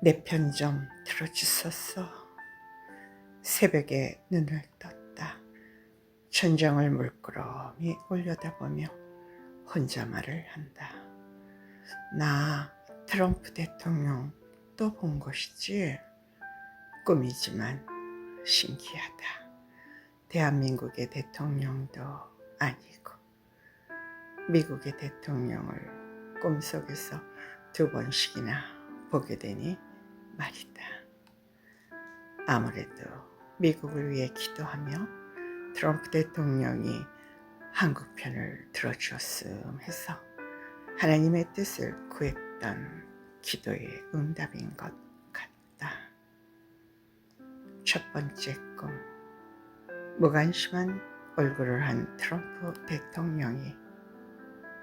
내 편 좀 들어주소서. 새벽에 눈을 떴다. 천장을 물끄러미 올려다보며 혼자 말을 한다. 나 트럼프 대통령 또 본 것이지? 꿈이지만 신기하다. 대한민국의 대통령도 아니고 미국의 대통령을 꿈속에서 2번씩이나 보게 되니 말이다. 아무래도 미국을 위해 기도하며 트럼프 대통령이 한국 편을 들어주었음 해서 하나님의 뜻을 구했던 기도의 응답인 것 같다. 첫 번째 꿈. 무관심한 얼굴을 한 트럼프 대통령이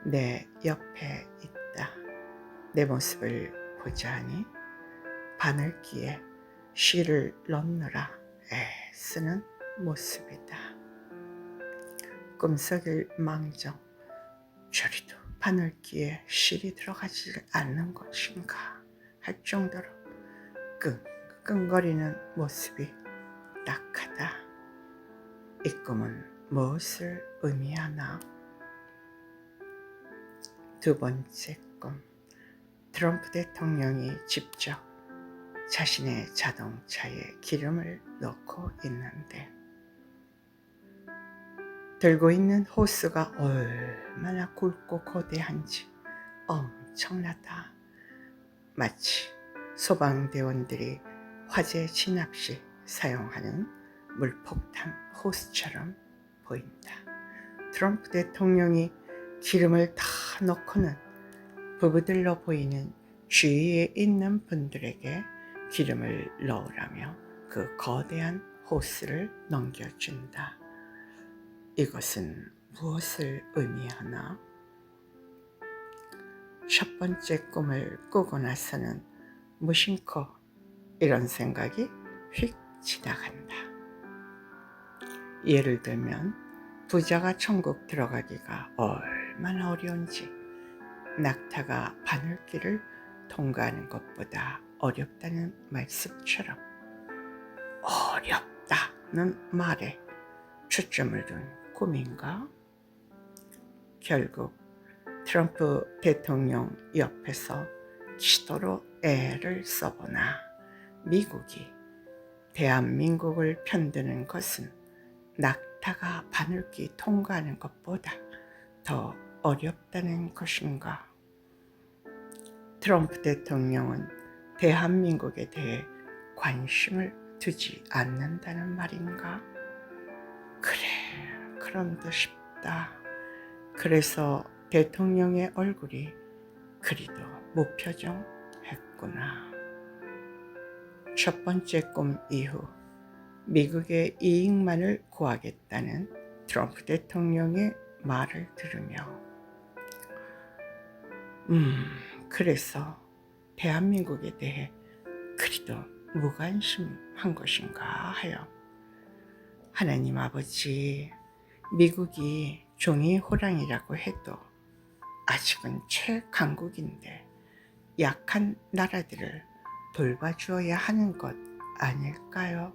내 옆에 있다. 내 모습을 보자 하니 바늘귀에 실을 넣느라 애쓰는 모습이다. 꿈속일 망정, 저리도 바늘귀에 실이 들어가지 않는 것인가 할 정도로 끙끙거리는 모습이 딱하다. 이 꿈은 무엇을 의미하나? 두 번째 꿈. 트럼프 대통령이 직접 자신의 자동차에 기름을 넣고 있는데 들고 있는 호스가 얼마나 굵고 거대한지 엄청나다. 마치 소방대원들이 화재 진압 시 사용하는 물폭탄 호스처럼 보인다. 트럼프 대통령이 기름을 다 넣고는 부부들로 보이는 주위에 있는 분들에게 기름을 넣으라며 그 거대한 호스를 넘겨준다. 이것은 무엇을 의미하나? 첫 번째 꿈을 꾸고 나서는 무심코 이런 생각이 휙 지나간다. 예를 들면 부자가 천국 들어가기가 얼마나 어려운지, 낙타가 바늘길을 통과하는 것보다 어렵다는 말씀처럼 어렵다는 말에 초점을 둔 꿈인가? 결국 트럼프 대통령 옆에서 기도로 애를 써보나 미국이 대한민국을 편드는 것은 낙타가 바늘길 통과하는 것보다 더 어렵다는 것인가? 트럼프 대통령은 대한민국에 대해 관심을 두지 않는다는 말인가? 그래, 그런 듯 싶다. 그래서 대통령의 얼굴이 그리도 무표정했구나. 첫 번째 꿈 이후 미국의 이익만을 구하겠다는 트럼프 대통령의 말을 들으며 그래서 대한민국에 대해 그리도 무관심한 것인가 하여 하나님 아버지, 미국이 종이 호랑이라고 해도 아직은 최강국인데 약한 나라들을 돌봐주어야 하는 것 아닐까요?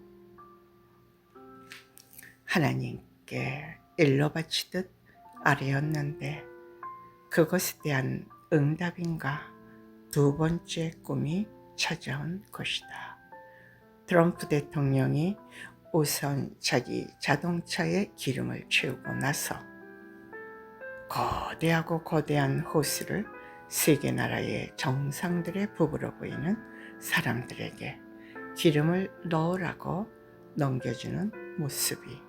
하나님께 일러 바치듯 아뢰었는데 그것에 대한 응답인가 두 번째 꿈이 찾아온 것이다. 트럼프 대통령이 우선 자기 자동차에 기름을 채우고 나서 거대하고 거대한 호스를 세계 나라의 정상들의 부부로 보이는 사람들에게 기름을 넣으라고 넘겨주는 모습이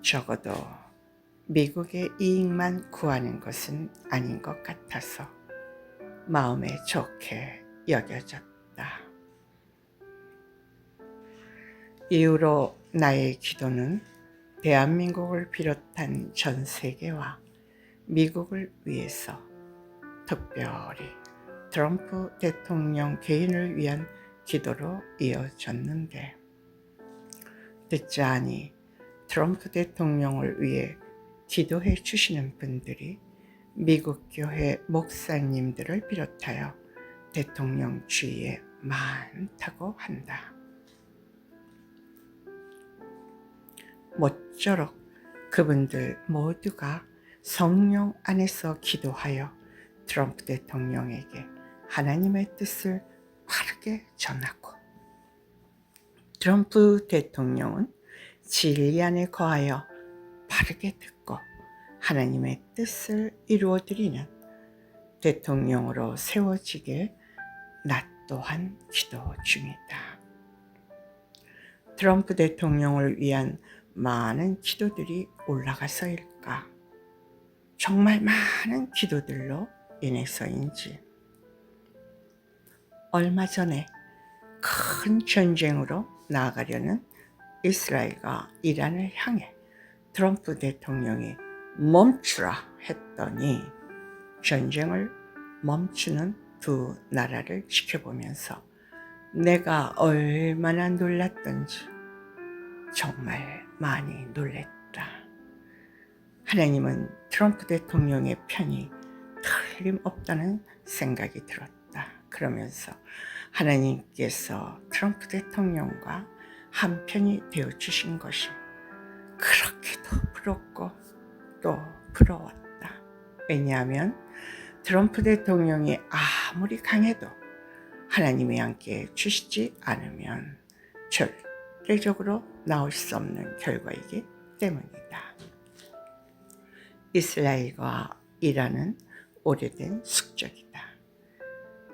적어도 미국의 이익만 구하는 것은 아닌 것 같아서 마음에 좋게 여겨졌다. 이후로 나의 기도는 대한민국을 비롯한 전 세계와 미국을 위해서 특별히 트럼프 대통령 개인을 위한 기도로 이어졌는데 듣자 하니 트럼프 대통령을 위해 기도해 주시는 분들이 미국 교회 목사님들을 비롯하여 대통령 주위에 많다고 한다. 모쪼록 그분들 모두가 성령 안에서 기도하여 트럼프 대통령에게 하나님의 뜻을 바르게 전하고, 트럼프 대통령은 진리 안에 거하여 바르게 듣고 하나님의 뜻을 이루어드리는 대통령으로 세워지길 나 또한 기도 중이다. 트럼프 대통령을 위한 많은 기도들이 올라가서일까? 정말 많은 기도들로 인해서인지, 얼마 전에 큰 전쟁으로 나아가려는 이스라엘과 이란을 향해 트럼프 대통령이 멈추라 했더니 전쟁을 멈추는 두 나라를 지켜보면서 내가 얼마나 놀랐던지 정말 많이 놀랬다. 하나님은 트럼프 대통령의 편이 틀림없다는 생각이 들었다. 그러면서 하나님께서 트럼프 대통령과 한편이 되어주신 것이 그렇게도 부럽고 또 부러웠다. 왜냐하면 트럼프 대통령이 아무리 강해도 하나님이 함께 주시지 않으면 절대적으로 나올 수 없는 결과이기 때문이다. 이스라엘과 이란은 오래된 숙적이다.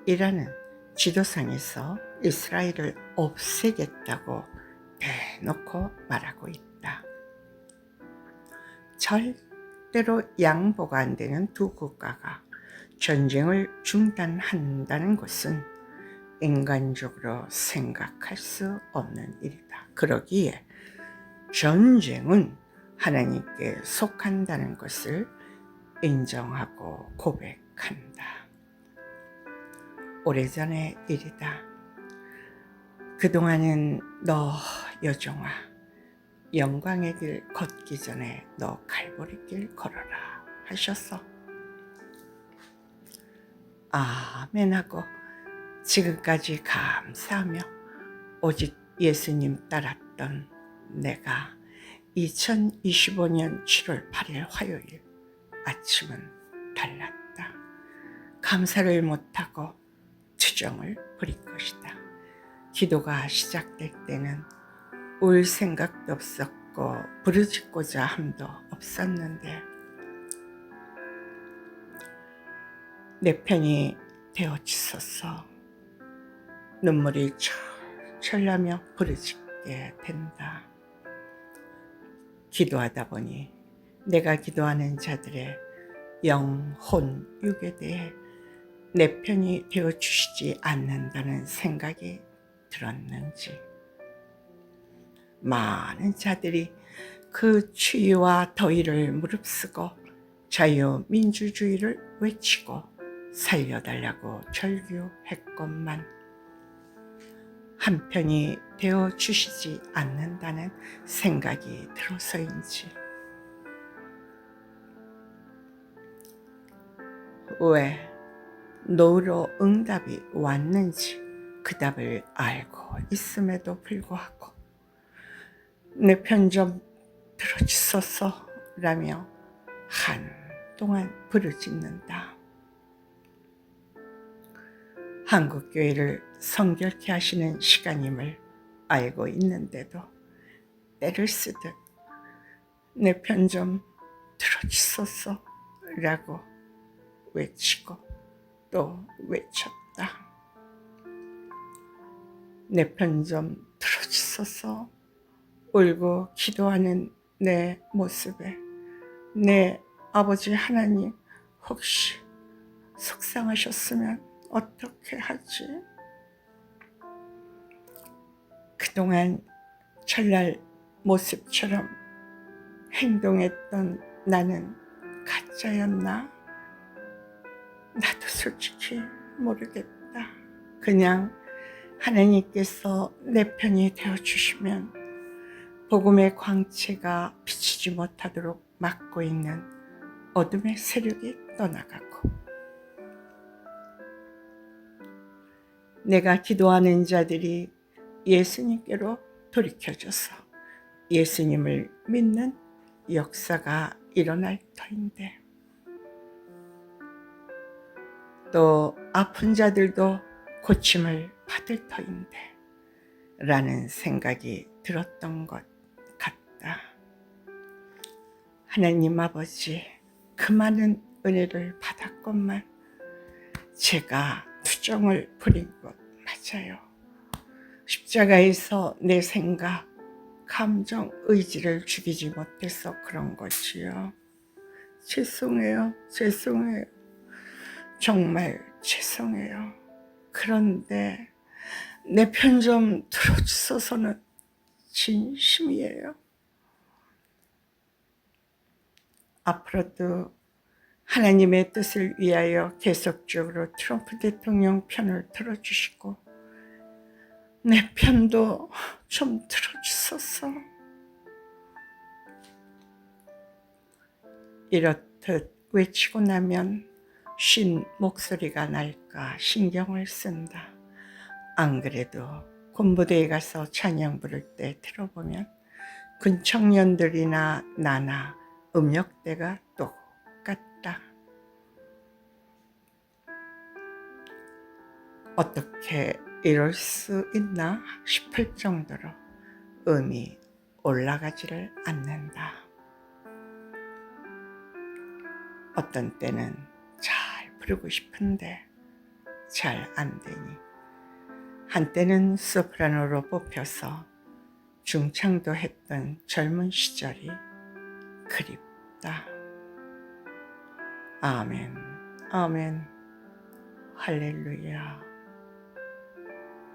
이란은 지도상에서 이스라엘을 없애겠다고 대놓고 말하고 있다. 절대로 양보가 안 되는 두 국가가 전쟁을 중단한다는 것은 인간적으로 생각할 수 없는 일이다. 그러기에 전쟁은 하나님께 속한다는 것을 인정하고 고백한다. 오래전의 일이다. 그동안은 너 여종아, 영광의 길 걷기 전에 너 갈보리 길 걸어라 하셨어. 아멘하고 지금까지 감사하며 오직 예수님 따랐던 내가 2025년 7월 8일 화요일 아침은 달랐다. 감사를 못하고 투정을 부릴 것이다. 기도가 시작될 때는 울 생각도 없었고 부르짖고자 함도 없었는데 내 편이 되어주소서. 눈물이 철철 나며 부르짖게 된다. 기도하다 보니 내가 기도하는 자들의 영혼, 육에 대해 내 편이 되어주시지 않는다는 생각이 들었는지, 많은 자들이 그 추위와 더위를 무릅쓰고 자유민주주의를 외치고 살려달라고 절규했건만 한편이 되어주시지 않는다는 생각이 들어서인지, 왜 노로 응답이 왔는지 그 답을 알고 있음에도 불구하고 내 편 좀 들어주소서 라며 한동안 부르짖는다. 한국교회를 성결케 하시는 시간임을 알고 있는데도 때를 쓰듯 내 편 좀 들어주소서 라고 외치고 또 외쳤다. 내 편 좀 들어주소서 울고 기도하는 내 모습에 내 아버지 하나님 혹시 속상하셨으면 어떻게 하지? 그동안 전날 모습처럼 행동했던 나는 가짜였나? 나도 솔직히 모르겠다. 그냥 하나님께서 내 편이 되어주시면 복음의 광채가 비치지 못하도록 막고 있는 어둠의 세력이 떠나가고 내가 기도하는 자들이 예수님께로 돌이켜져서 예수님을 믿는 역사가 일어날 터인데, 또 아픈 자들도 고침을 받을 터인데 라는 생각이 들었던 것 같다. 하나님 아버지, 그 많은 은혜를 받았건만 제가 투정을 부린 것 맞아요. 십자가에서 내 생각, 감정, 의지를 죽이지 못해서 그런 거지요. 죄송해요. 죄송해요. 정말 죄송해요. 그런데 내 편 좀 들어주셔서는 진심이에요. 앞으로도 하나님의 뜻을 위하여 계속적으로 트럼프 대통령 편을 들어주시고 내 편도 좀 들어주소서. 이렇듯 외치고 나면 쉰 목소리가 날까 신경을 쓴다. 안 그래도 군부대에 가서 찬양 부를 때 들어보면 군 청년들이나 나나 음역대가 똑같다. 어떻게 이럴 수 있나 싶을 정도로 음이 올라가지를 않는다. 어떤 때는 잘 부르고 싶은데 잘 안 되니, 한때는 소프라노로 뽑혀서 중창도 했던 젊은 시절이 그립다. 아멘, 아멘, 할렐루야.